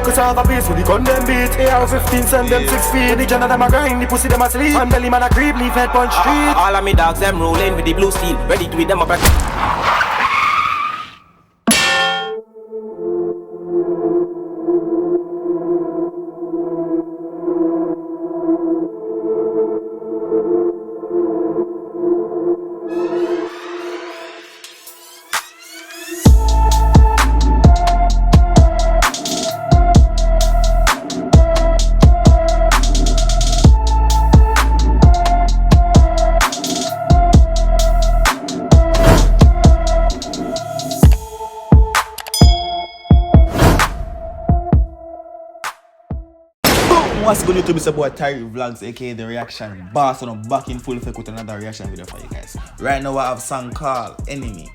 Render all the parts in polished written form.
Cause I have a base with the gun them beat. AR-15 send them 6 feet. The John of them a grind, the pussy them a sleep. And belly man a creep, leaf head punch street. All of me dogs them rolling with the blue steel, ready to eat them up. What's going to be some boy Terry Vlogs, aka The Reaction Boss, and I'm back in full effect with another reaction video for you guys. Right now I have a song called Enemy.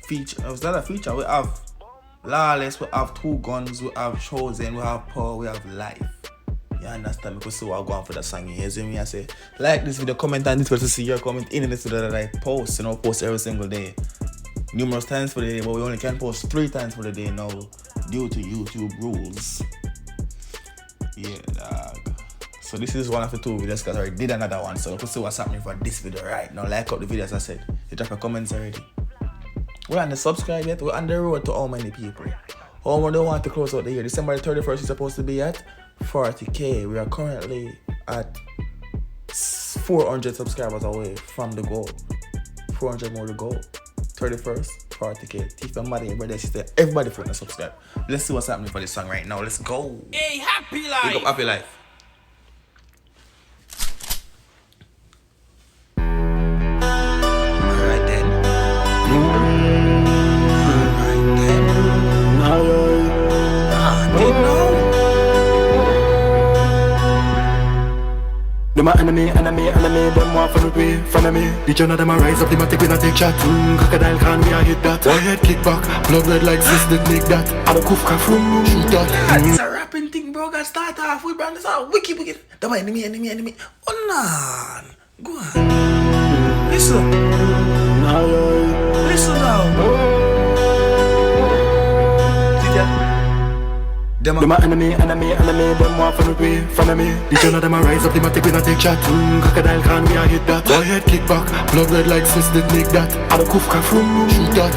Feature, was that a feature? We have Lawless, we have Two Guns, we have Chosen, we have Power, we have Life. You understand? Because so I'm going for the song. You see me? I say, like this video, comment on this video to see your comment in this video that I post. You know, post every single day. Numerous times for the day, but we only can post 3 times for the day now due to YouTube rules. Yeah, dog. So this is one of the 2 videos because I already did another one. So let's see what's happening for this video right now. Like up the video as I said. You drop your comments already. We're on the subscribe yet. We're on the road to how many people? How many don't want to close out the year? December 31st is supposed to be at 40k. We are currently at 400 subscribers away from the goal. 400 more to go. 31st, 40k. Tifa, Maddie, brother, sister, everybody for the subscribe. Let's see what's happening for this song right now. Let's go. Hey, happy life. Big up Happy Life. Alright then. Them a enemy, them want for the way, front of me. The John of them a rise up, them a take when I take shot. Crocodile can we a hit that. Boy head kick back, blood red like sis that nick that. And a kuf ka from shoot that. It's a rapping thing, bro. Gotta start off with brand. This are wicked. Them a enemy. Oh nah. Go on. Listen. Listen now. Them a enemy, them want for the way, front of me. The John of them a rise up, them a take when I take shot. Crocodile can we a hit that. Boy head kick back, blood red like sis that nick that. And a kuf ka from shoot that.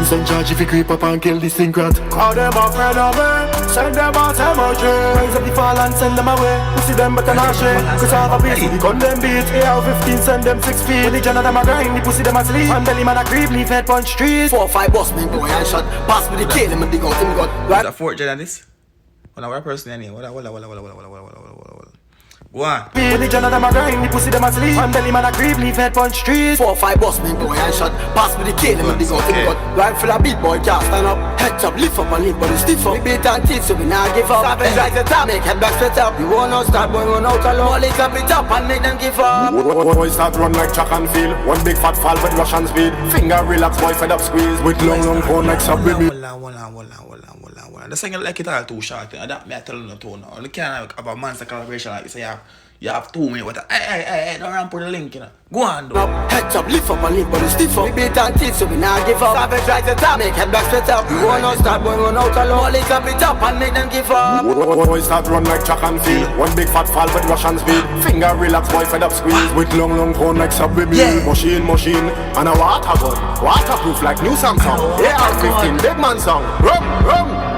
Send charge if you creep up and kill this thing rat. Call them a friend of me, send them out emoji. Rise up the fall and send them away. Pussy them better not shake. Cause I have a base with the gun them beat. AR-15 send them 6 feet. When the John of them a grind, the pussy them a sleep. And belly man a creep, leaf head punch street. 4 or 5 boss men boy and shot. Pass me the kill him and dig out him got. Right. That 4th gen on this? When I wear a person in here, what? Go on. When the John of them a grind, the pussy them a sleep. And belly man a creep, leaf head punch street. 4 or 5 boss men boy and shot. Pass me the kill him and dig out him got. Rifle a beat boy can't stand up. Heads up, lift up and lift body stiff up. We beat and teeth so we not give up. Savage rise the top, make head back straight up. You won't not start boy run out alone. Molly up it up and make them give up. Boy start run like track and field. One big fat fall with Russian speed. Finger relax, boy fed up squeeze. With long phone like sub baby. Hold on. The song like it all too short. That me I tell you no tone now. You can't have a monster collaboration like this. You have 2 minutes. Hey, don't run for the link, you know. Go on, though. Heads up, lift up and lift body stiff up. We beat and teeth so we not give up. Savage rise the top, make head back straight up. You won't not start boy run out alone. Molly up it up and make them give up. Boy start run like track and field. One big fat fall with Russian speed. Finger relax, boy fed up squeeze. With long phone like sub baby. Machine. And a water gun. Waterproof like new Samsung. AR-15, big man song. Rum.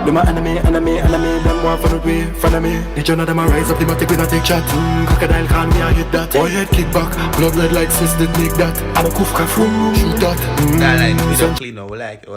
Them a enemy, them want for the way, front of me. The John of them a rise up, them a take when I take shot. Crocodile can we a hit that. Boy head kick back, blood red like sis that nick that. And a kuf ka from shoot that. Nah, like video clean now. We like how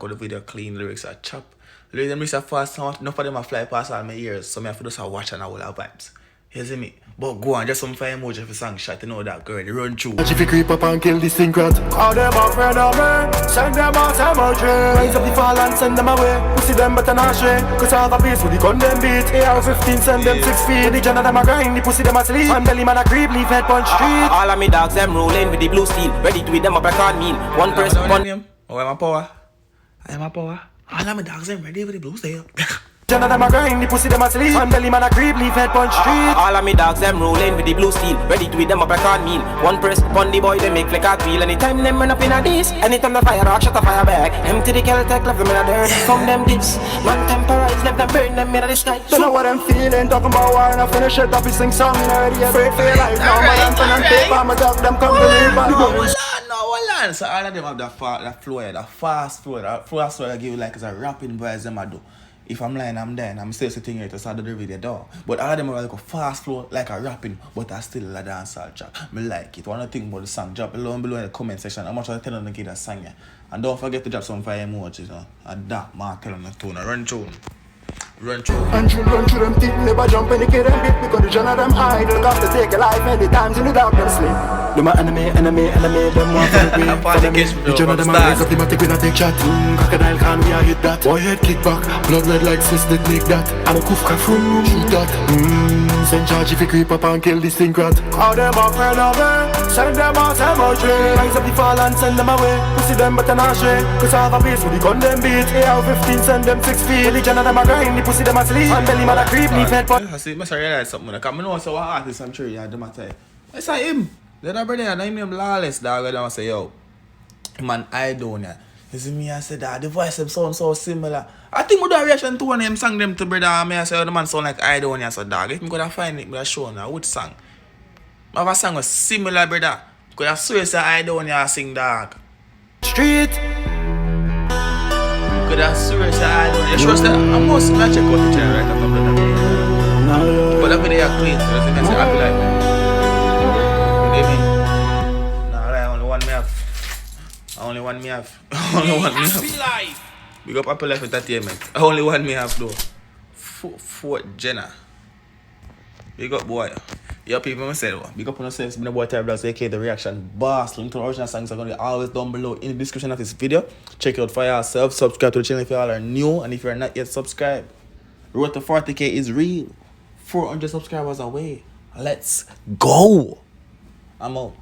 the video clean, lyrics are chop. Lyrics are fast, enough of them a fly past all my ears. So me have to just watch and all our vibes. You see me? But go on, just some fire emoji for song shot, you know that girl, they run through. If you creep up and kill this thing rat. Call them a friend of me, send them out emoji. Rise up the fall and send them away. Pussy them better not shake. Cause I have a base with the gun them beat. AR-15 send them 6 feet. The John of them a grind, the pussy them a sleep. And belly man a creep, leaf head punch street. All of me dogs them rolling with the blue steel, ready to eat them up like cornmeal. One person, one. Oh, I'm a power. All of my dogs them ready with the blue steel. None of them a grind, the pussy them a sleep. And belly man a creep, leaf head punch street. All of me dogs them rolling with the blue steel, ready to eat them up like cornmeal. One press upon the boy, they make like a wheel. Anytime them run up in a this, anytime the fire rock, shut the fire back. Empty the Celtic, left them in a dirt. From them dips, man temporize, left them burn them in the sky. Don't know what I'm feeling, talking about war and I finish it up, we sing song in already. Afraid for your life, now my hand pen and paper, my dog them come to leave. No, so all of them have that flow, that fast flow I give you like as a rapping boy as them I do. If I'm lying, I'm there, and I'm still sitting here to start the video though. But all of them are like a fast flow, like a rapping, but I still a dancehall track. Me like it. Wanna think about the song? Drop below in the comment section. How much I tell them to get that song yeah. And don't forget to drop some fire emojis, and that man tell them the tune. Run through. Run through. And you run through them teeth, never jump in the kid and beat. Because the genre them hide, look after take a life many times in the dark them sleep. Them my enemy, them want for the way. The genre them a rise up, them a take when I take shot. Crocodile can we a hit that. Boy head kick back, blood red like Swiss did nick that. And a koof crack from shoot that. Send charge if you creep up and kill this thing rat. All them up and over, send them out emoji. Rise up the fall and send them away. Pussy them but not shake. Cause I have a piece with the gun them beat. AR-15 send them 6 feet. The genre them a grind, the pussy them a sleep. And belly man a creep, leaf head pot. I see, I realize something. Because I know so what artist I'm sure you had them at time. It's like him. The other brother, I name him Lawless, dog. And I say, yo, man, I don't know. You see me, I said, the voice them sound so similar. I think we do a reaction to one of them sang them to brother. And I say, oh, the man sound like I don't know. So, dog, if I'm going to find it, I'm show now which song. I have a song was similar, brother. Because I swear say I don't know sing, dog. Street. Because I swear say I don't know. You sure say, I must check out the channel right after brother. But that video is clean, so that's the message I feel like. Only one me have. Big up Apple Life Entertainment. Only one me have though. Fort Jenna. Big up boy. Yo people, I said big up on yourselves. Been a boy Type Vlogs, aka The Reaction Boss. Link to the original songs are going to be always down below in the description of this video. Check it out for yourself. Subscribe to the channel if you all are new. And if you are not yet subscribed, road to 40k is real. 400 subscribers away. Let's go. I'm out.